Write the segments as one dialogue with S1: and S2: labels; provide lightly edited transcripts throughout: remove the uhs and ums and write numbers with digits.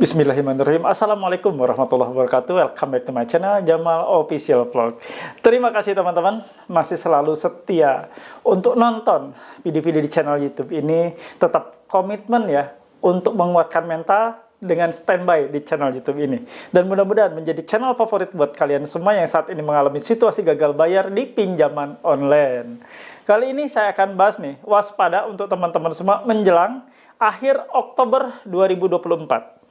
S1: Bismillahirrahmanirrahim. Assalamualaikum warahmatullahi wabarakatuh. Welcome back to my channel, Jamal Official Vlog. Terima kasih teman-teman, masih selalu setia untuk nonton video-video di channel YouTube ini. Tetap komitmen ya, untuk menguatkan mental dengan standby di channel YouTube ini. Dan mudah-mudahan menjadi channel favorit buat kalian semua yang saat ini mengalami situasi gagal bayar di pinjaman online. Kali ini saya akan bahas nih, waspada untuk teman-teman semua menjelang akhir Oktober 2024.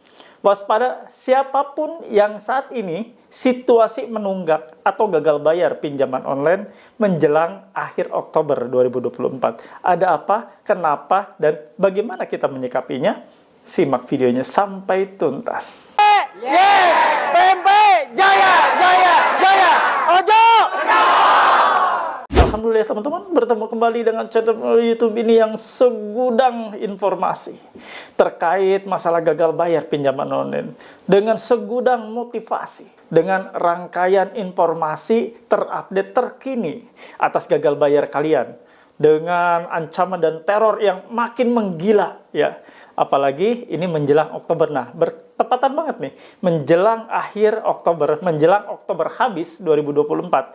S1: Waspada siapapun yang saat ini situasi menunggak atau gagal bayar pinjaman online menjelang akhir Oktober 2024. Ada apa, kenapa, dan bagaimana kita menyikapinya? Simak videonya sampai tuntas.
S2: PMP Jaya Jaya Jaya Ojo.
S1: Alhamdulillah teman-teman, bertemu kembali dengan channel YouTube ini yang segudang informasi terkait masalah gagal bayar pinjaman online, dengan segudang motivasi, dengan rangkaian informasi terupdate terkini atas gagal bayar kalian, dengan ancaman dan teror yang makin menggila ya. Apalagi ini menjelang Oktober. Nah, bertepatan banget nih menjelang akhir Oktober, menjelang Oktober habis 2024.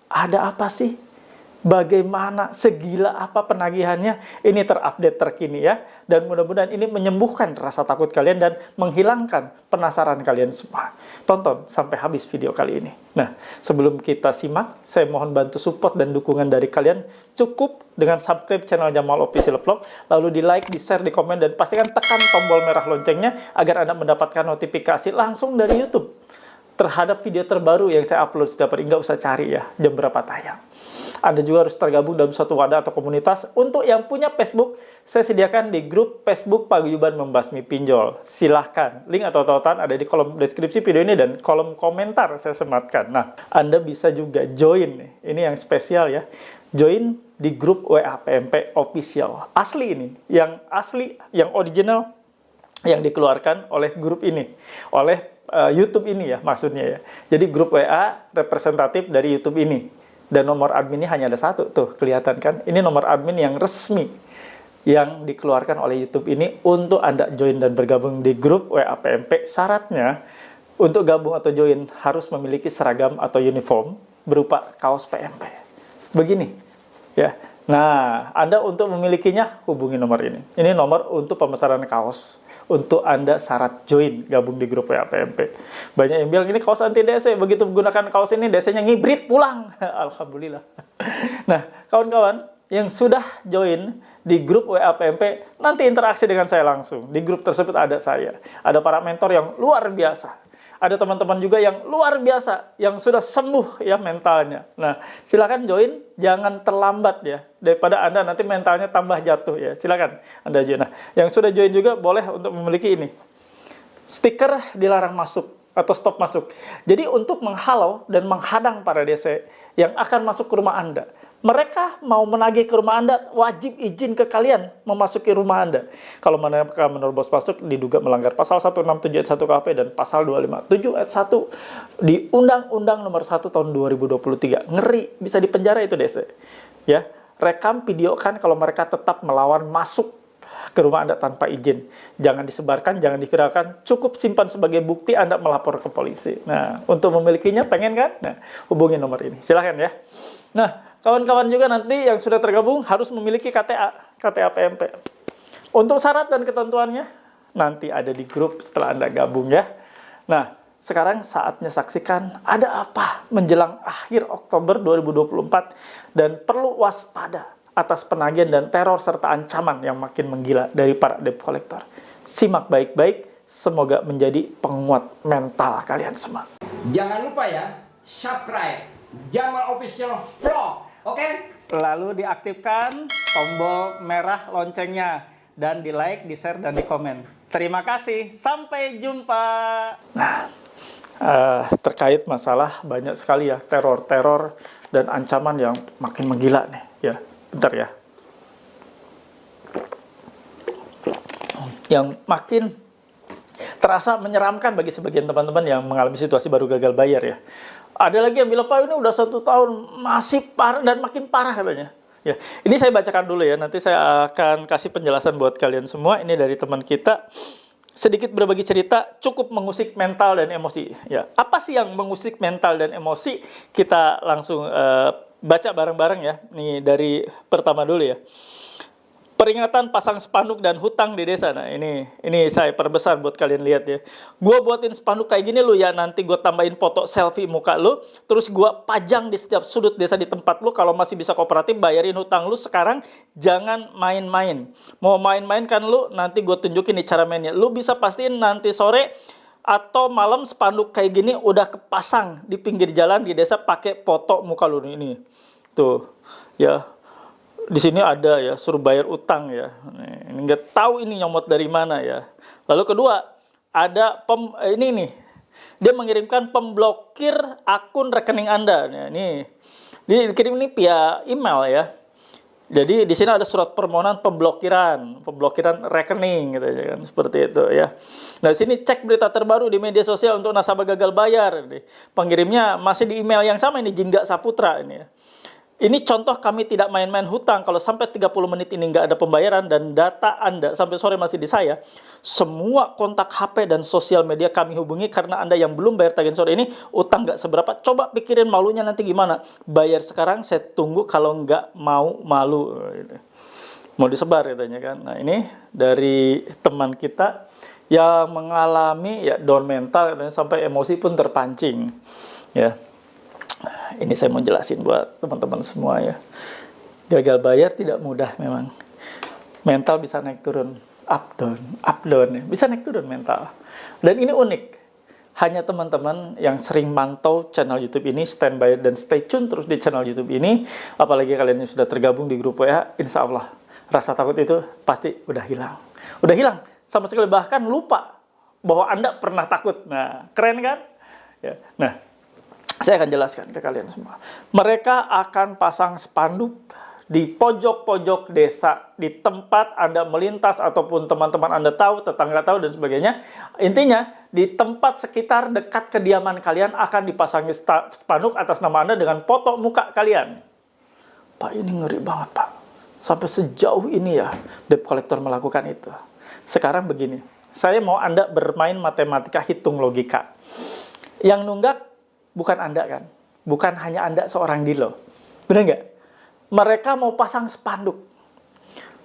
S1: Ada apa sih? Bagaimana, segila apa penagihannya? Ini terupdate terkini ya. Dan mudah-mudahan ini menyembuhkan rasa takut kalian dan menghilangkan penasaran kalian semua. Tonton sampai habis video kali ini. Nah, sebelum kita simak, saya mohon bantu support dan dukungan dari kalian. Cukup dengan subscribe channel Jamal Official Vlog, lalu di like, di share, di komen, dan pastikan tekan tombol merah loncengnya agar Anda mendapatkan notifikasi langsung dari YouTube terhadap video terbaru yang saya upload setiap hari. Nggak usah cari ya, jam berapa tayang. Anda juga harus tergabung dalam suatu wadah atau komunitas. Untuk yang punya Facebook, saya sediakan di grup Facebook Paguyuban Membasmi Pinjol. Silahkan, link atau tautan ada di kolom deskripsi video ini dan kolom komentar saya sematkan. Nah, Anda bisa juga join nih. Ini yang spesial ya. Join di grup WA PMP Official. Asli ini, yang asli, yang original, yang dikeluarkan oleh grup ini, oleh YouTube ini ya maksudnya ya. Jadi grup WA representatif dari YouTube ini. Dan nomor adminnya hanya ada satu, tuh kelihatan kan? Ini nomor admin yang resmi yang dikeluarkan oleh YouTube ini untuk Anda join dan bergabung di grup WA PMP. Syaratnya untuk gabung atau join harus memiliki seragam atau uniform berupa kaos PMP. Begini ya. Nah, Anda untuk memilikinya hubungi nomor ini. Ini nomor untuk pemesanan kaos. Untuk Anda syarat join gabung di grup WA PMP. Banyak yang bilang ini kaos anti DC, begitu menggunakan kaos ini DC-nya ngibrit pulang. Alhamdulillah. Nah, kawan-kawan yang sudah join di grup WA PMP, nanti interaksi dengan saya langsung. Di grup tersebut ada saya, ada para mentor yang luar biasa. Ada teman-teman juga yang luar biasa, yang sudah sembuh ya mentalnya. Nah, silakan join, jangan terlambat ya. Daripada Anda nanti mentalnya tambah jatuh ya. Silakan Anda join. Nah, yang sudah join juga boleh untuk memiliki ini. Stiker dilarang masuk atau stop masuk. Jadi untuk menghalau dan menghadang para DC yang akan masuk ke rumah Anda. Mereka mau menagih ke rumah Anda, wajib izin ke kalian memasuki rumah Anda. Kalau mereka menerobos masuk, diduga melanggar pasal 167 ayat 1 KUHP dan pasal 257 ayat 1 di Undang-Undang Nomor 1 Tahun 2023. Ngeri, bisa dipenjara itu DC. Ya, rekam videokan kalau mereka tetap melawan masuk ke rumah Anda tanpa izin. Jangan disebarkan, jangan diviralkan. Cukup simpan sebagai bukti Anda melapor ke polisi. Nah, untuk memilikinya pengen kan? Nah, hubungi nomor ini. Silahkan ya. Nah, kawan-kawan juga nanti yang sudah tergabung harus memiliki KTA PMP. Untuk syarat dan ketentuannya nanti ada di grup setelah Anda gabung ya. Nah, sekarang saatnya saksikan ada apa menjelang akhir Oktober 2024 dan perlu waspada atas penagihan dan teror serta ancaman yang makin menggila dari para debt collector. Simak baik-baik, semoga menjadi penguat mental kalian semua.
S2: Jangan lupa ya, subscribe Jamal Official Vlog. Oke?
S1: Lalu diaktifkan tombol merah loncengnya dan di like, di share, dan di komen. Terima kasih, sampai jumpa. Nah, terkait masalah banyak sekali ya teror-teror dan ancaman yang makin menggila nih ya. Bentar ya. Yang makin terasa menyeramkan bagi sebagian teman-teman yang mengalami situasi baru gagal bayar ya. Ada lagi yang bilang, Pak ini udah 1 tahun masih parah dan makin parah katanya. Ya, ini saya bacakan dulu ya. Nanti saya akan kasih penjelasan buat kalian semua. Ini dari teman kita sedikit berbagi cerita cukup mengusik mental dan emosi. Ya, apa sih yang mengusik mental dan emosi? Kita langsung baca bareng-bareng ya. Nih dari pertama dulu ya. Peringatan pasang spanduk dan hutang di desa. Nah, ini saya perbesar buat kalian lihat ya. Gua buatin spanduk kayak gini lu ya, nanti gue tambahin foto selfie muka lu, terus gua pajang di setiap sudut desa di tempat lu. Kalau masih bisa kooperatif, bayarin hutang lu sekarang, jangan main-main. Mau main-main kan lu, nanti gue tunjukin nih cara mainnya. Lu bisa pastiin nanti sore atau malam spanduk kayak gini udah kepasang di pinggir jalan di desa pakai foto muka lu nih. Ini. Tuh, ya. Di sini ada ya, suruh bayar utang ya. Ini nggak tahu ini nyomot dari mana ya. Lalu kedua, ada ini nih. Dia mengirimkan pemblokir akun rekening Anda. Nah, ini dikirim ini via email ya. Jadi di sini ada surat permohonan pemblokiran rekening gitu ya kan, seperti itu ya. Nah, sini cek berita terbaru di media sosial untuk nasabah gagal bayar. Pengirimnya masih di email yang sama ini, Jingga Saputra ini ya. Ini contoh kami tidak main-main hutang. Kalau sampai 30 menit ini nggak ada pembayaran dan data Anda sampai sore masih di saya, semua kontak HP dan sosial media kami hubungi karena Anda yang belum bayar tagihan sore ini, utang nggak seberapa. Coba pikirin malunya nanti gimana. Bayar sekarang, saya tunggu, kalau nggak mau malu. Mau disebar katanya kan. Nah, ini dari teman kita yang mengalami ya down mental katanya, sampai emosi pun terpancing. Ya. Ini saya mau jelasin buat teman-teman semua ya. Gagal bayar tidak mudah memang. Mental bisa naik turun, up down ya. Bisa naik turun mental. Dan ini unik. Hanya teman-teman yang sering mantau channel YouTube ini, standby dan stay tune terus di channel YouTube ini, apalagi kalian yang sudah tergabung di grup WA, insya Allah rasa takut itu pasti udah hilang. Udah hilang, sama sekali bahkan lupa bahwa Anda pernah takut. Nah, keren kan? Ya. Nah, saya akan jelaskan ke kalian semua. Mereka akan pasang spanduk di pojok-pojok desa, di tempat Anda melintas ataupun teman-teman Anda tahu, tetangga tahu dan sebagainya. Intinya, di tempat sekitar dekat kediaman kalian akan dipasangi spanduk atas nama Anda dengan foto muka kalian. Pak, ini ngeri banget, Pak. Sampai sejauh ini ya, debt collector melakukan itu. Sekarang begini, saya mau Anda bermain matematika, hitung logika. Yang nunggak bukan Anda kan? Bukan hanya Anda seorang Dilo. Benar nggak? Mereka mau pasang spanduk.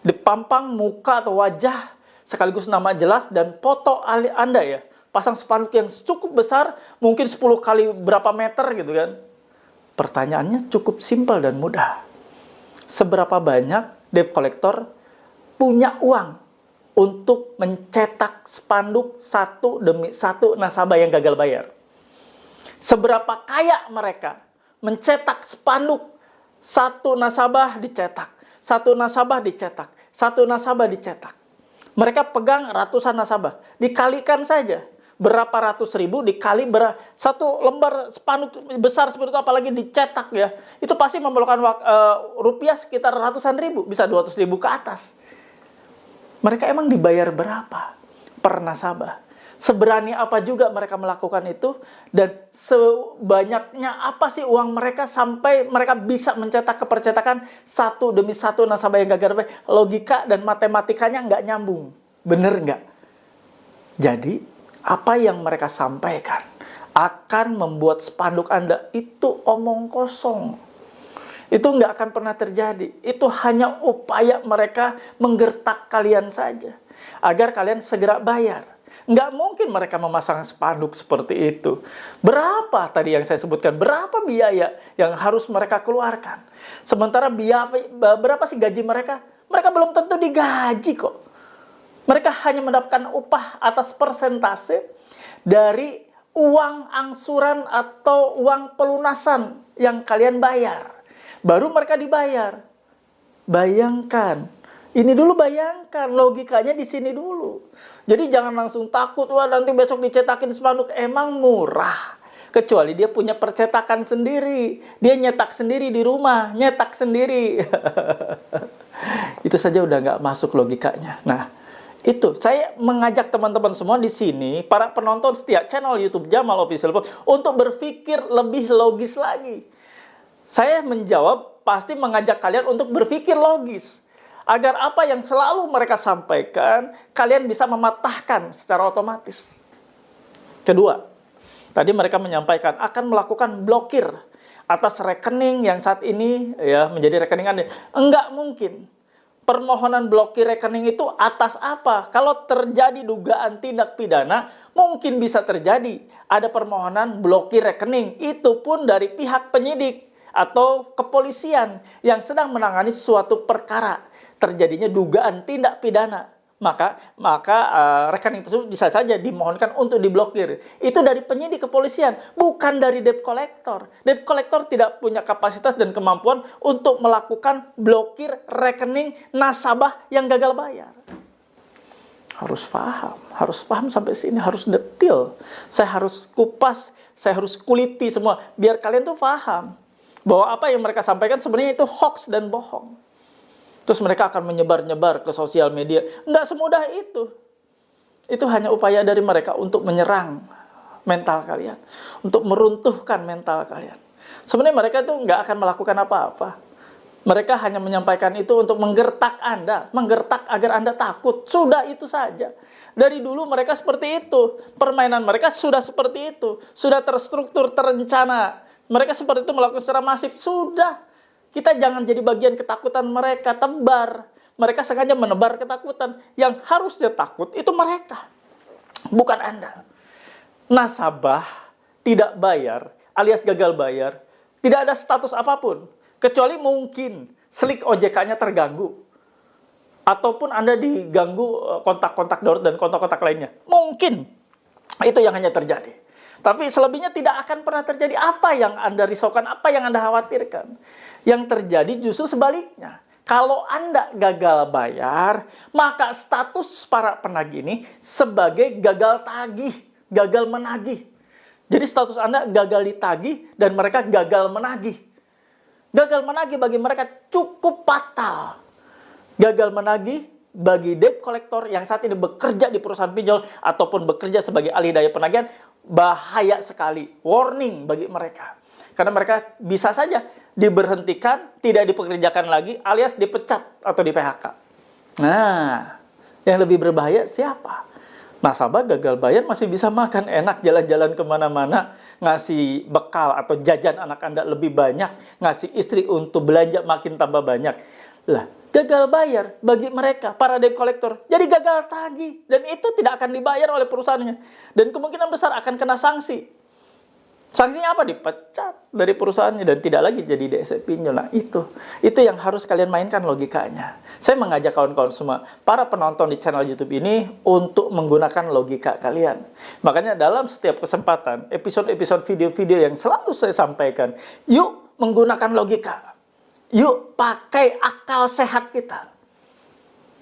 S1: Dipampang muka atau wajah, sekaligus nama jelas dan foto Anda ya. Pasang spanduk yang cukup besar, mungkin 10 kali berapa meter gitu kan. Pertanyaannya cukup simpel dan mudah. Seberapa banyak debt collector punya uang untuk mencetak spanduk satu demi satu nasabah yang gagal bayar? Seberapa kaya mereka mencetak spanduk, satu nasabah dicetak, satu nasabah dicetak, satu nasabah dicetak. Mereka pegang ratusan nasabah, dikalikan saja berapa ratus ribu dikali satu lembar spanduk besar seperti itu, apalagi dicetak ya, itu pasti memerlukan rupiah sekitar ratusan ribu, bisa 200 ribu ke atas. Mereka emang dibayar berapa per nasabah? Seberani apa juga mereka melakukan itu, dan sebanyaknya apa sih uang mereka sampai mereka bisa mencetak kepercetakan satu demi satu nasabah yang gagal bayar? Logika dan matematikanya nggak nyambung, bener nggak? Jadi apa yang mereka sampaikan akan membuat spanduk Anda itu omong kosong. Itu nggak akan pernah terjadi. Itu hanya upaya mereka menggertak kalian saja agar kalian segera bayar. Nggak mungkin mereka memasang spanduk seperti itu. Berapa tadi yang saya sebutkan? Berapa biaya yang harus mereka keluarkan? Sementara berapa sih gaji mereka? Mereka belum tentu digaji kok. Mereka hanya mendapatkan upah atas persentase dari uang angsuran atau uang pelunasan yang kalian bayar. Baru mereka dibayar. Bayangkan. Ini dulu bayangkan, logikanya di sini dulu. Jadi jangan langsung takut, wah nanti besok dicetakin spanduk. Emang murah. Kecuali dia punya percetakan sendiri. Dia nyetak sendiri di rumah, nyetak sendiri. Itu saja udah nggak masuk logikanya. Nah, itu saya mengajak teman-teman semua di sini, para penonton setia channel YouTube Jamal Official, untuk berpikir lebih logis lagi. Saya menjawab, pasti mengajak kalian untuk berpikir logis. Agar apa yang selalu mereka sampaikan, kalian bisa mematahkan secara otomatis. Kedua, tadi mereka menyampaikan akan melakukan blokir atas rekening yang saat ini ya menjadi rekening Anda. Enggak mungkin. Permohonan blokir rekening itu atas apa? Kalau terjadi dugaan tindak pidana, mungkin bisa terjadi. Ada permohonan blokir rekening, itu pun dari pihak penyidik atau kepolisian yang sedang menangani suatu perkara. Terjadinya dugaan tindak pidana. Maka rekening tersebut bisa saja dimohonkan untuk diblokir. Itu dari penyidik kepolisian, bukan dari debt collector. Debt collector tidak punya kapasitas dan kemampuan untuk melakukan blokir rekening nasabah yang gagal bayar. Harus paham sampai sini, harus detail. Saya harus kupas, saya harus kuliti semua, biar kalian tuh paham bahwa apa yang mereka sampaikan sebenarnya itu hoax dan bohong. Terus mereka akan menyebar-nyebar ke sosial media. Nggak semudah itu. Itu hanya upaya dari mereka untuk menyerang mental kalian. Untuk meruntuhkan mental kalian. Sebenarnya mereka itu nggak akan melakukan apa-apa. Mereka hanya menyampaikan itu untuk menggertak Anda. Menggertak agar Anda takut. Sudah itu saja. Dari dulu mereka seperti itu. Permainan mereka sudah seperti itu. Sudah terstruktur, terencana. Mereka seperti itu melakukan secara masif. Sudah. Kita jangan jadi bagian ketakutan mereka, tebar. Mereka sengaja menebar ketakutan. Yang harusnya takut itu mereka, bukan Anda. Nasabah tidak bayar, alias gagal bayar, tidak ada status apapun. Kecuali mungkin slik OJK-nya terganggu. Ataupun Anda diganggu kontak-kontak darurat dan kontak-kontak lainnya. Mungkin. Itu yang hanya terjadi. Tapi selebihnya tidak akan pernah terjadi. Apa yang Anda risaukan, apa yang Anda khawatirkan. Yang terjadi justru sebaliknya. Kalau Anda gagal bayar, maka status para penagih ini sebagai gagal tagih, gagal menagih. Jadi status Anda gagal ditagih dan mereka gagal menagih. Gagal menagih bagi mereka cukup fatal. Gagal menagih bagi debt collector yang saat ini bekerja di perusahaan pinjol ataupun bekerja sebagai ahli daya penagihan, bahaya sekali. Warning bagi mereka. Karena mereka bisa saja diberhentikan, tidak dipekerjakan lagi, alias dipecat atau di PHK. Nah, yang lebih berbahaya siapa? Nasabah gagal bayar masih bisa makan enak, jalan-jalan kemana-mana, ngasih bekal atau jajan anak Anda lebih banyak, ngasih istri untuk belanja makin tambah banyak. Lah, gagal bayar bagi mereka, para debt collector, jadi gagal tagih. Dan itu tidak akan dibayar oleh perusahaannya. Dan kemungkinan besar akan kena sanksi. Sanksinya apa? Dipecat dari perusahaannya dan tidak lagi jadi DSC pinjol. Nah, itu yang harus kalian mainkan logikanya. Saya mengajak kawan-kawan semua, para penonton di channel YouTube ini untuk menggunakan logika kalian. Makanya dalam setiap kesempatan, episode-episode video-video yang selalu saya sampaikan, yuk menggunakan logika. Yuk pakai akal sehat kita.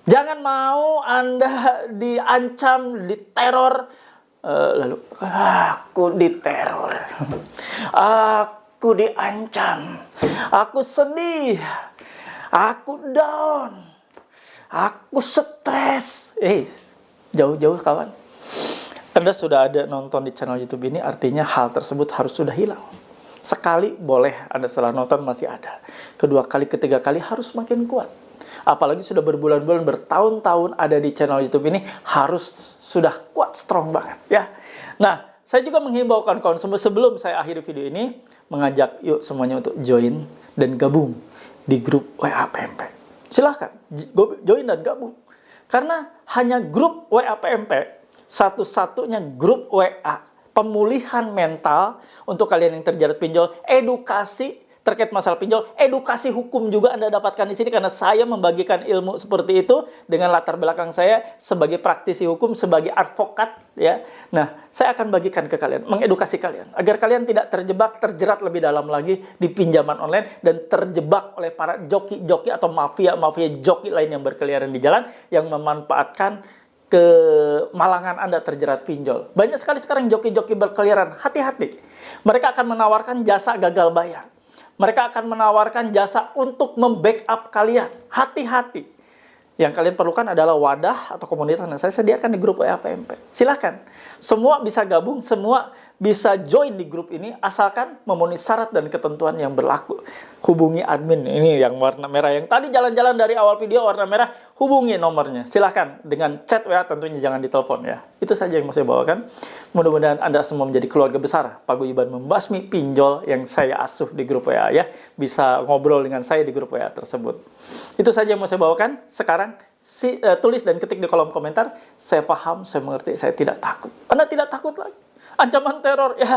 S1: Jangan mau Anda diancam, diteror, lalu aku diteror, aku diancam, aku sedih, aku down, aku stres. Jauh-jauh kawan. Anda sudah ada nonton di channel YouTube ini, artinya hal tersebut harus sudah hilang. Sekali boleh Anda setelah nonton masih ada. Kedua kali, ketiga kali harus makin kuat. Apalagi sudah berbulan-bulan, bertahun-tahun ada di channel YouTube ini, harus sudah kuat, strong banget ya. Nah, saya juga menghimbau kawan-kawan sebelum saya akhiri video ini, mengajak yuk semuanya untuk join dan gabung di grup WA PMP. Silahkan join dan gabung. Karena hanya grup WA PMP, satu-satunya grup WA pemulihan mental untuk kalian yang terjerat pinjol, edukasi terkait masalah pinjol, edukasi hukum juga Anda dapatkan di sini karena saya membagikan ilmu seperti itu dengan latar belakang saya sebagai praktisi hukum, sebagai advokat ya. Nah, saya akan bagikan ke kalian, mengedukasi kalian agar kalian tidak terjerat lebih dalam lagi di pinjaman online dan terjebak oleh para joki-joki atau mafia joki lain yang berkeliaran di jalan yang memanfaatkan kemalangan Anda terjerat pinjol. Banyak sekali sekarang joki-joki berkeliaran, hati-hati. Mereka akan menawarkan jasa gagal bayar. Mereka akan menawarkan jasa untuk membackup kalian. Hati-hati. Yang kalian perlukan adalah wadah atau komunitas yang saya sediakan di grup WA PMP. Silahkan. Semua bisa gabung, semua bisa join di grup ini asalkan memenuhi syarat dan ketentuan yang berlaku. Hubungi admin, ini yang warna merah, yang tadi jalan-jalan dari awal video warna merah, hubungi nomornya. Silahkan dengan chat WA, tentunya jangan ditelepon ya. Itu saja yang mau saya bawakan. Mudah-mudahan Anda semua menjadi keluarga besar Paguyuban Membasmi Pinjol yang saya asuh di grup WA ya. Bisa ngobrol dengan saya di grup WA tersebut. Itu saja yang mau saya bawakan. Sekarang tulis dan ketik di kolom komentar, saya paham, saya mengerti, saya tidak takut. Anda tidak takut lagi. Ancaman teror, ya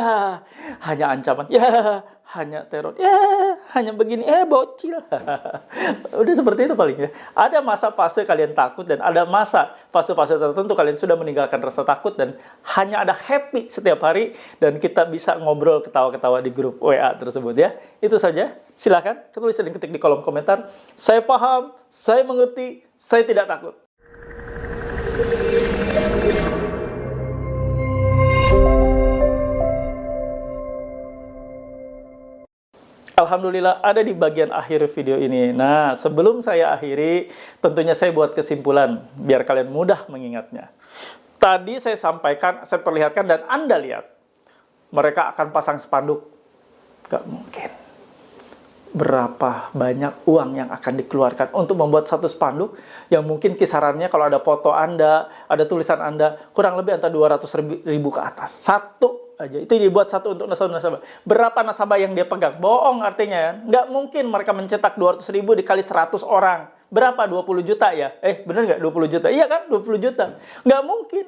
S1: hanya ancaman, ya hanya teror, ya hanya begini, bocil. Udah seperti itu paling ya. Ada masa fase kalian takut dan ada masa fase-fase tertentu kalian sudah meninggalkan rasa takut dan hanya ada happy setiap hari dan kita bisa ngobrol ketawa-ketawa di grup WA tersebut ya. Itu saja. Silakan tulis dan ketik di kolom komentar. Saya paham, saya mengerti, saya tidak takut. Alhamdulillah ada di bagian akhir video ini. Nah, sebelum saya akhiri, tentunya saya buat kesimpulan, biar kalian mudah mengingatnya. Tadi saya sampaikan, saya perlihatkan, dan Anda lihat, mereka akan pasang spanduk. Gak mungkin. Berapa banyak uang yang akan dikeluarkan untuk membuat satu spanduk, yang mungkin kisarannya kalau ada foto Anda, ada tulisan Anda, kurang lebih antara 200.000 ke atas. Satu aja. Itu dibuat satu untuk nasabah-nasabah. Berapa nasabah yang dia pegang? Bohong artinya ya. Nggak mungkin mereka mencetak 200.000 dikali 100 orang. Berapa? 20 juta ya? Bener nggak 20 juta? Iya kan? 20 juta. Nggak mungkin.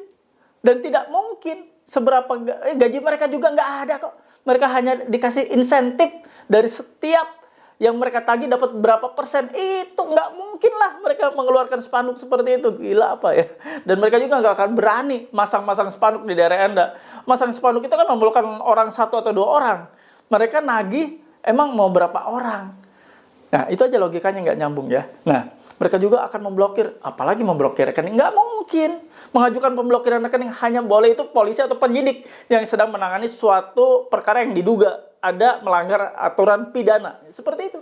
S1: Dan tidak mungkin. Seberapa gaji mereka juga nggak ada kok. Mereka hanya dikasih insentif dari setiap yang mereka tagih dapat berapa persen. Itu nggak mungkin lah mereka mengeluarkan spanduk seperti itu. Gila apa ya. Dan mereka juga nggak akan berani masang-masang spanduk di daerah Anda. Masang spanduk itu kan memerlukan orang 1 atau 2 orang. Mereka nagih emang mau berapa orang. Nah itu aja logikanya nggak nyambung ya. Nah mereka juga akan memblokir. Apalagi memblokir rekening. Nggak mungkin. Mengajukan pemblokiran rekening hanya boleh itu polisi atau penyidik yang sedang menangani suatu perkara yang diduga ada melanggar aturan pidana. Seperti itu.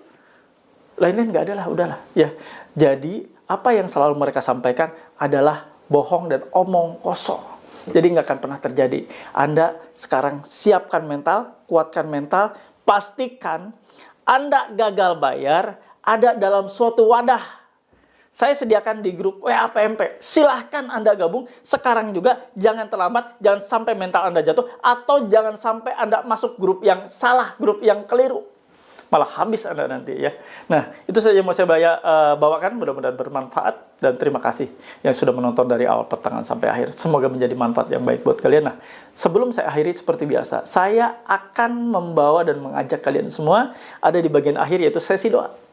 S1: Lainnya nggak ada lah, udahlah. Ya. Jadi, apa yang selalu mereka sampaikan adalah bohong dan omong kosong. Jadi nggak akan pernah terjadi. Anda sekarang siapkan mental, kuatkan mental, pastikan Anda gagal bayar ada dalam suatu wadah. Saya sediakan di grup WA PMP. Silahkan Anda gabung sekarang juga. Jangan terlambat, jangan sampai mental Anda jatuh, atau jangan sampai Anda masuk grup yang salah, grup yang keliru. Malah habis Anda nanti ya. Nah, itu saja yang mau saya bawakan. Mudah-mudahan bermanfaat. Dan terima kasih yang sudah menonton dari awal pertengahan sampai akhir. Semoga menjadi manfaat yang baik buat kalian. Nah, sebelum saya akhiri seperti biasa, saya akan membawa dan mengajak kalian semua ada di bagian akhir, yaitu sesi doa.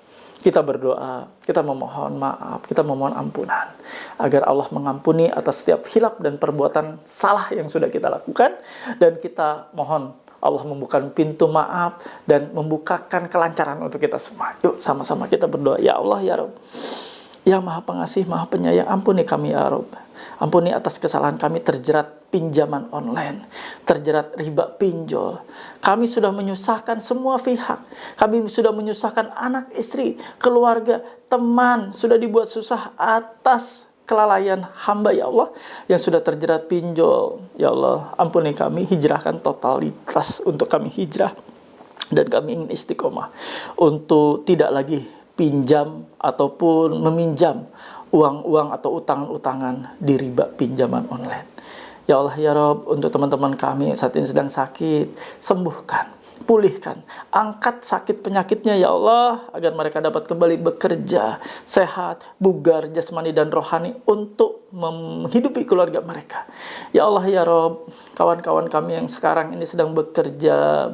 S1: Kita berdoa, kita memohon maaf, kita memohon ampunan. Agar Allah mengampuni atas setiap hilaf dan perbuatan salah yang sudah kita lakukan. Dan kita mohon Allah membukakan pintu maaf dan membukakan kelancaran untuk kita semua. Yuk sama-sama kita berdoa. Ya Allah, ya Rabb. Ya Maha Pengasih, Maha Penyayang, ampuni kami ya Rabb. Ampuni atas kesalahan kami terjerat pinjaman online, terjerat riba pinjol. Kami sudah menyusahkan semua pihak. Kami sudah menyusahkan anak, istri, keluarga, teman. Sudah dibuat susah atas kelalaian hamba ya Allah yang sudah terjerat pinjol. Ya Allah, ampuni kami, hijrahkan totalitas untuk kami hijrah. Dan kami ingin istiqomah untuk tidak lagi pinjam ataupun meminjam uang-uang atau utangan-utangan di riba pinjaman online. Ya Allah ya Rabb, untuk teman-teman kami saat ini sedang sakit, sembuhkan, pulihkan, angkat sakit penyakitnya ya Allah, agar mereka dapat kembali bekerja, sehat, bugar, jasmani dan rohani untuk menghidupi keluarga mereka. Ya Allah ya Rabb, kawan-kawan kami yang sekarang ini sedang bekerja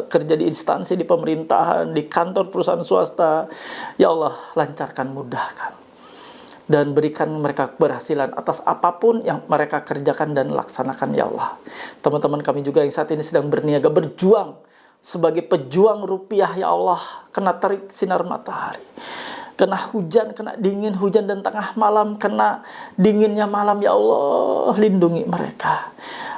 S1: di instansi, di pemerintahan, di kantor perusahaan swasta, ya Allah lancarkan, mudahkan. Dan berikan mereka keberhasilan atas apapun yang mereka kerjakan dan laksanakan ya Allah. Teman-teman kami juga yang saat ini sedang berniaga, berjuang sebagai pejuang rupiah ya Allah. Kena terik sinar matahari, kena hujan, kena dingin, hujan dan tengah malam, kena dinginnya malam ya Allah. Lindungi mereka,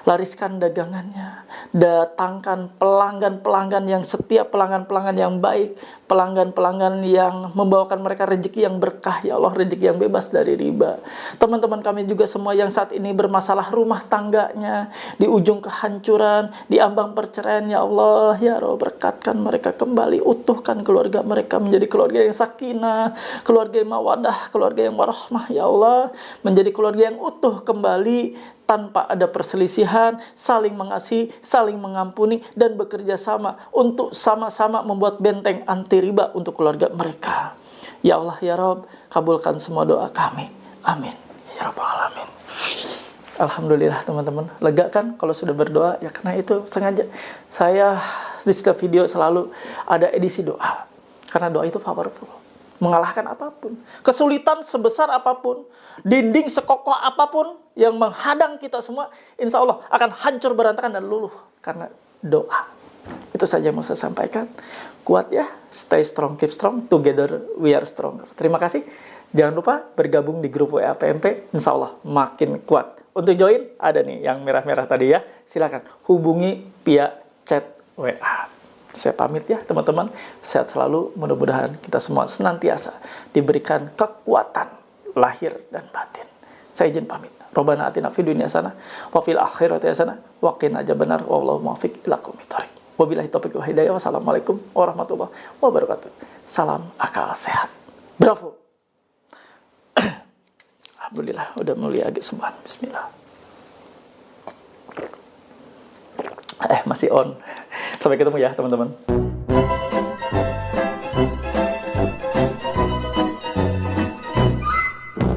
S1: lariskan dagangannya, datangkan pelanggan-pelanggan yang setia, pelanggan-pelanggan yang baik, pelanggan-pelanggan yang membawakan mereka rezeki yang berkah, ya Allah, rezeki yang bebas dari riba. Teman-teman kami juga semua yang saat ini bermasalah rumah tangganya, di ujung kehancuran, di ambang perceraian, ya Allah, ya Rabb, berkatkan mereka kembali, utuhkan keluarga mereka menjadi keluarga yang sakinah, keluarga yang mawadah, keluarga yang warahmah, ya Allah, menjadi keluarga yang utuh kembali, tanpa ada perselisihan, saling mengasihi, saling mengampuni, dan bekerja sama untuk sama-sama membuat benteng anti riba untuk keluarga mereka. Ya Allah, ya Rabb, kabulkan semua doa kami. Amin. Ya Rabbal Alamin. Alhamdulillah teman-teman, lega kan kalau sudah berdoa? Ya karena itu sengaja saya di setiap video selalu ada edisi doa. Karena doa itu powerful. Mengalahkan apapun, kesulitan sebesar apapun, dinding sekokoh apapun yang menghadang kita semua, insya Allah akan hancur berantakan dan luluh karena doa. Itu saja yang mau saya sampaikan. Kuat ya, stay strong, keep strong, together we are stronger. Terima kasih. Jangan lupa bergabung di grup WA PMP, insya Allah makin kuat. Untuk join, ada nih yang merah-merah tadi ya, silakan hubungi via chat WA. Saya pamit ya teman-teman, sehat selalu, mudah-mudahan kita semua senantiasa diberikan kekuatan lahir dan batin. Saya izin pamit. Robbana atina fid dunya hasanah wa fil akhirati hasanah wa qina adzabannar wallahu muwaffiq ila aqwamit thoriq. Wabillahi taufiq wal hidayah. Wassalamualaikum warahmatullahi wabarakatuh. Salam akal sehat. Bravo. Alhamdulillah udah mulia agak sembuhan. Bismillah. Masih on. Sampai ketemu ya teman-teman.